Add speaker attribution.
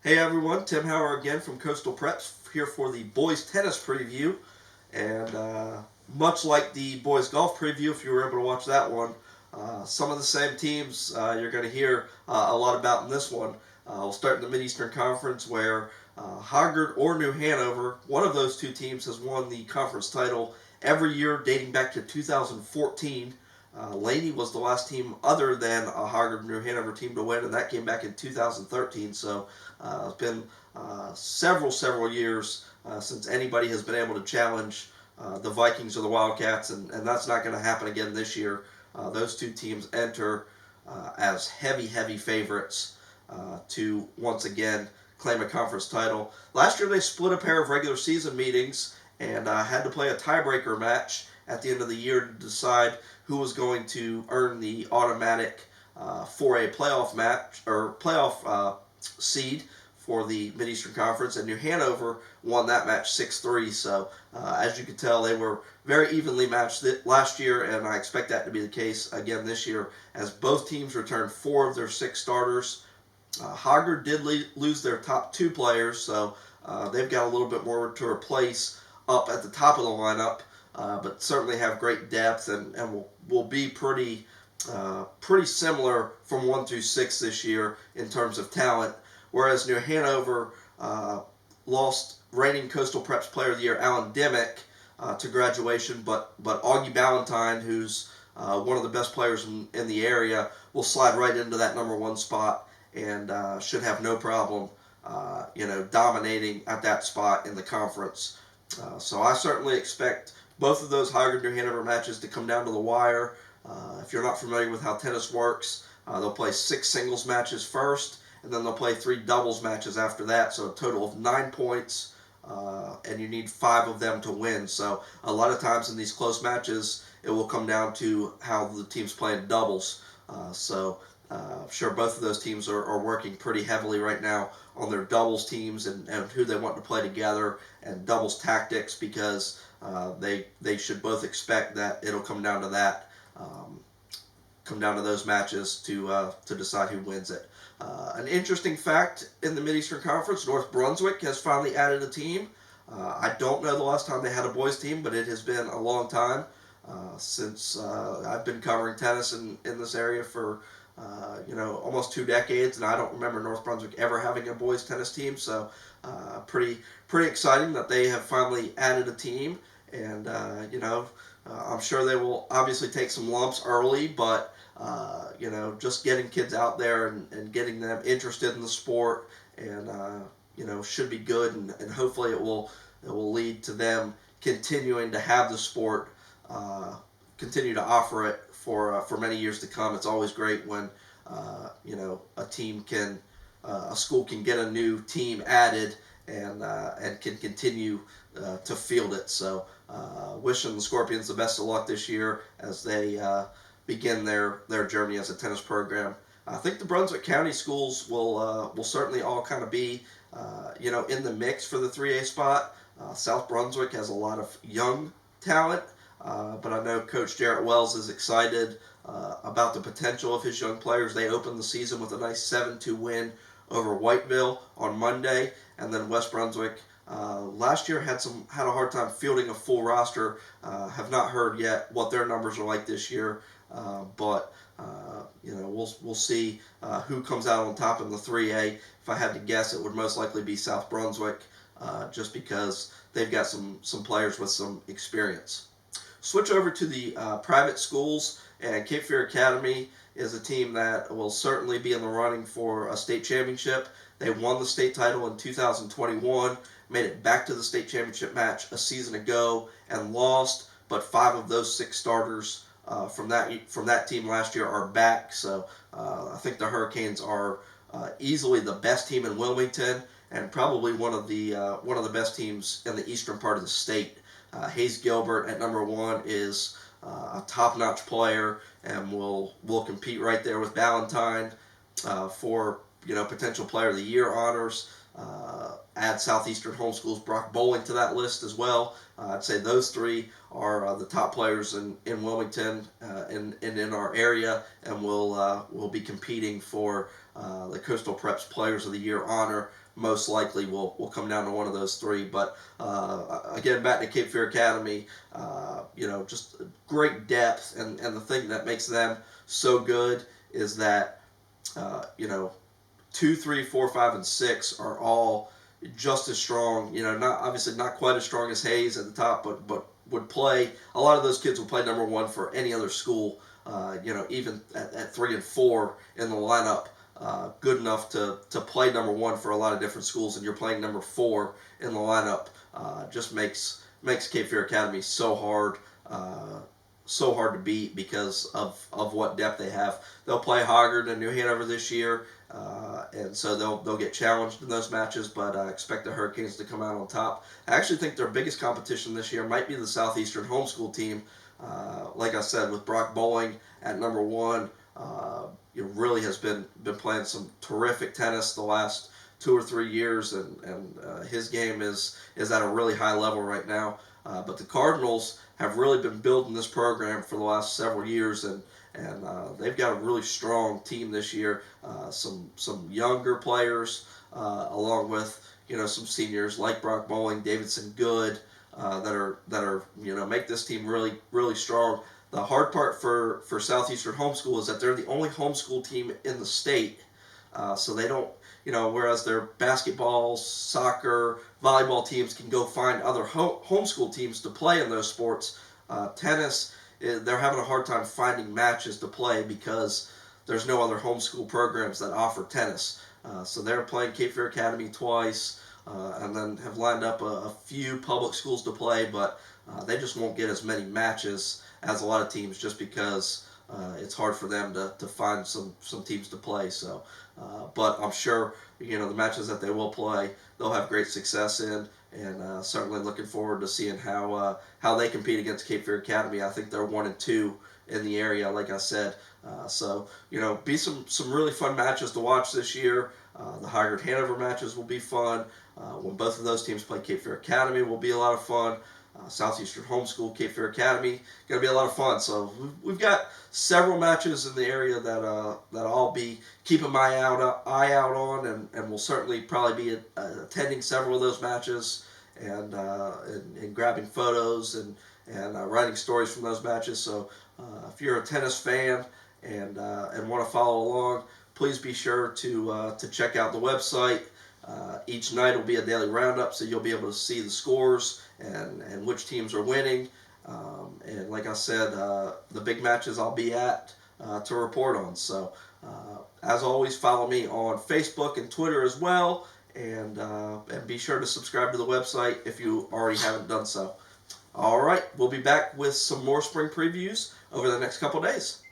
Speaker 1: Hey everyone, Tim Hauer again from Coastal Preps here for the boys tennis preview. And much like the boys golf preview, if you were able to watch that one, some of the same teams you're going to hear a lot about in this one. We'll start in the Mid-Eastern Conference where Hoggard or New Hanover, one of those two teams has won the conference title every year dating back to 2014. Laney was the last team other than a Hoggard New Hanover team to win, and that came back in 2013. So it's been several years since anybody has been able to challenge the Vikings or the Wildcats, and that's not going to happen again this year. Those two teams enter as heavy favorites to once again claim a conference title. Last year they split a pair of regular season meetings and had to play a tiebreaker match at the end of the year to decide who was going to earn the automatic 4A playoff match or playoff seed for the Mid-Eastern Conference, and New Hanover won that match 6-3. So, as you can tell, they were very evenly matched last year, and I expect that to be the case again this year, as both teams returned 4 of their 6 starters. Hoggard did lose their top 2 players, so they've got a little bit more to replace up at the top of the lineup, but certainly have great depth and will be pretty similar from 1 through 6 this year in terms of talent. Whereas New Hanover lost reigning Coastal Preps Player of the Year Alan Dimick to graduation, but Augie Ballantyne, who's one of the best players in the area, will slide right into that number 1 spot and should have no problem, dominating at that spot in the conference. So I certainly expect both of those Hoggard New Hanover matches to come down to the wire. If you're not familiar with how tennis works, they'll play 6 singles matches first, and then they'll play 3 doubles matches after that. So a total of 9 points, and you need 5 of them to win. So a lot of times in these close matches, it will come down to how the teams play in doubles. I'm sure both of those teams are working pretty heavily right now on their doubles teams and who they want to play together and doubles tactics, because they should both expect that it'll come down to that. Come down to those matches to decide who wins it. An interesting fact in the Mid-Eastern Conference, North Brunswick has finally added a team. I don't know the last time they had a boys team, but it has been a long time since I've been covering tennis in this area for almost 2 decades, and I don't remember North Brunswick ever having a boys tennis team. So pretty exciting that they have finally added a team, and I'm sure they will obviously take some lumps early, but just getting kids out there and getting them interested in the sport, and should be good, and hopefully it will lead to them continuing to have the sport, continue to offer it for many years to come. It's always great when a team can a school can get a new team added and can continue to field it. So wishing the Scorpions the best of luck this year as they begin their journey as a tennis program. I think the Brunswick County schools will certainly all kind of be in the mix for the 3A spot. South Brunswick has a lot of young talent, but I know Coach Jarrett Wells is excited about the potential of his young players. They opened the season with a nice 7-2 win over Whiteville on Monday, and then West Brunswick last year had a hard time fielding a full roster. Have not heard yet what their numbers are like this year, but we'll see who comes out on top in the 3A. If I had to guess, it would most likely be South Brunswick, just because they've got some players with some experience. Switch over to the private schools, and Cape Fear Academy is a team that will certainly be in the running for a state championship. They won the state title in 2021, made it back to the state championship match a season ago and lost, but 5 of those 6 starters from that team last year are back. So I think the Hurricanes are easily the best team in Wilmington, and probably one of the best teams in the eastern part of the state. Hayes Gilbert at number 1 is a top-notch player and will compete right there with Ballantyne for potential Player of the Year honors. Add Southeastern Homeschool's Brock Bowling to that list as well. I'd say those 3 are the top players in Wilmington and in our area, and will be competing for the Coastal Preps Players of the Year honor most likely will come down to one of those three. But again, back to Cape Fear Academy, just great depth, and the thing that makes them so good is that, 2, 3, 4, 5, and 6 are all just as strong. Not obviously not quite as strong as Hayes at the top, but would play. A lot of those kids would play number one for any other school. Even at 3 and 4 in the lineup, good enough to play number one for a lot of different schools, and you're playing number 4 in the lineup. Just makes Cape Fear Academy so hard. To beat because of what depth they have. They'll play Hoggard and New Hanover this year, and so they'll get challenged in those matches, but I expect the Hurricanes to come out on top. I actually think their biggest competition this year might be the Southeastern homeschool team. Like I said, with Brock Bowling at number 1, really has been playing some terrific tennis the last 2 or 3 years, and his game is at a really high level right now. But the Cardinals have really been building this program for the last several years, and they've got a really strong team this year. Some younger players, along with some seniors like Brock Bowling, Davidson Good, that are make this team really strong. The hard part for Southeastern Homeschool is that they're the only homeschool team in the state, so they don't. Whereas their basketball, soccer, volleyball teams can go find other homeschool teams to play in those sports, tennis, they're having a hard time finding matches to play because there's no other homeschool programs that offer tennis. So they're playing Cape Fear Academy twice, and then have lined up a few public schools to play, but they just won't get as many matches as a lot of teams just because it's hard for them to find some teams to play. So, but I'm sure the matches that they will play, they'll have great success in, and certainly looking forward to seeing how they compete against Cape Fear Academy. I think they're 1 and 2 in the area, like I said. So be some really fun matches to watch this year. The Hoggard Hanover matches will be fun. When both of those teams play Cape Fear Academy, will be a lot of fun. Southeastern Homeschool, Cape Fear Academy, going to be a lot of fun. So we've got several matches in the area that I'll be keeping my eye out on, and will certainly probably be attending several of those matches, and grabbing photos and writing stories from those matches. So if you're a tennis fan and want to follow along, please be sure to check out the website. Each night will be a daily roundup, so you'll be able to see the scores and which teams are winning. And like I said, the big matches I'll be at to report on. So as always, follow me on Facebook and Twitter as well, and be sure to subscribe to the website if you already haven't done so. All right, we'll be back with some more spring previews over the next couple days.